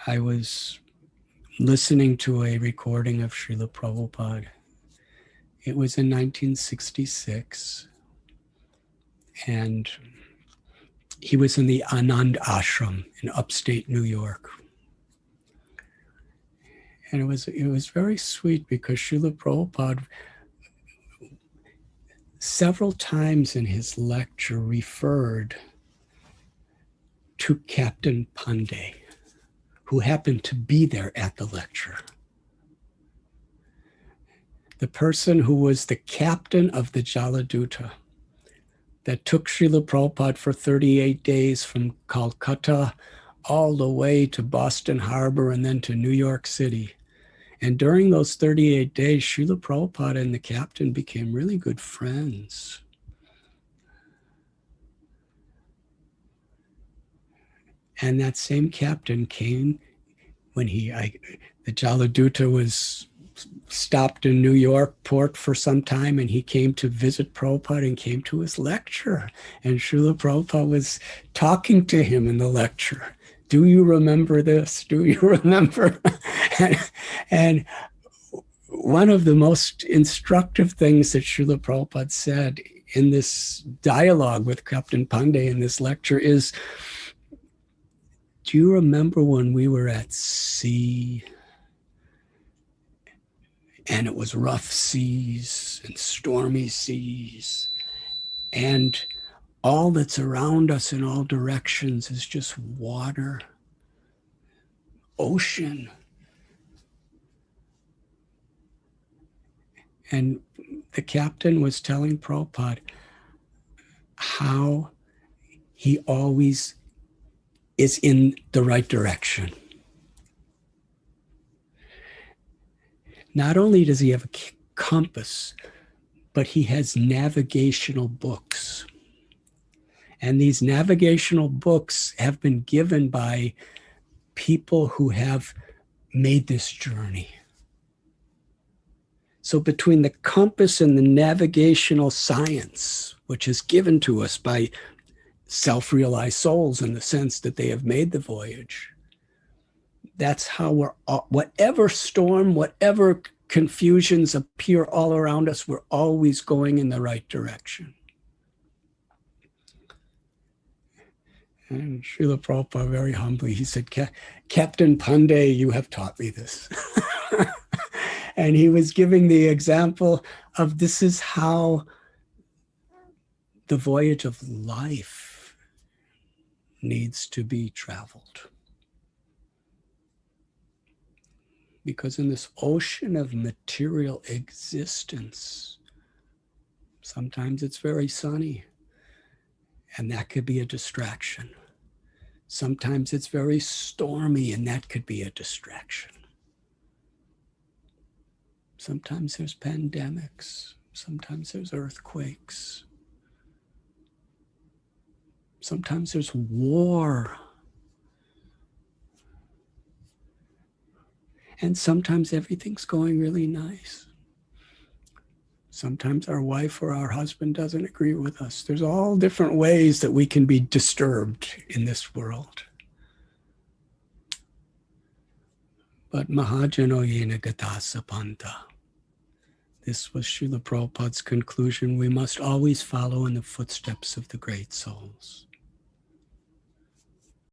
I was listening to a recording of Srila Prabhupada. It was in 1966, and he was in the Anand Ashram in upstate New York. And it was very sweet because Srila Prabhupada several times in his lecture referred to Captain Pandey, who happened to be there at the lecture. The person who was the captain of the Jaladuta that took Srila Prabhupada for 38 days from Calcutta all the way to Boston Harbor and then to New York City. And during those 38 days, Srila Prabhupada and the captain became really good friends. And that same captain came when the Jaladuta was stopped in New York port for some time, and he came to visit Prabhupada and came to his lecture. And Srila Prabhupada was talking to him in the lecture. Do you remember this? Do you remember? and one of the most instructive things that Srila Prabhupada said in this dialogue with Captain Pandey in this lecture is, do you remember when we were at sea and it was rough seas and stormy seas, and all that's around us in all directions is just water, ocean. And the captain was telling Prabhupada how he always is in the right direction. Not only does he have a compass, but he has navigational books. And these navigational books have been given by people who have made this journey. So between the compass and the navigational science, which is given to us by self-realized souls in the sense that they have made the voyage, that's how we're, whatever storm, whatever confusions appear all around us, we're always going in the right direction. And Srila Prabhupada very humbly, he said, Captain Pandey, you have taught me this. And he was giving the example of this is how the voyage of life needs to be traveled. Because in this ocean of material existence, sometimes it's very sunny, and that could be a distraction. Sometimes it's very stormy, and that could be a distraction. Sometimes there's pandemics. Sometimes there's earthquakes. Sometimes there's war. And sometimes everything's going really nice. Sometimes our wife or our husband doesn't agree with us. There's all different ways that we can be disturbed in this world. But Mahajano Yena Gatasa Panta. This was Srila Prabhupada's conclusion. We must always follow in the footsteps of the great souls.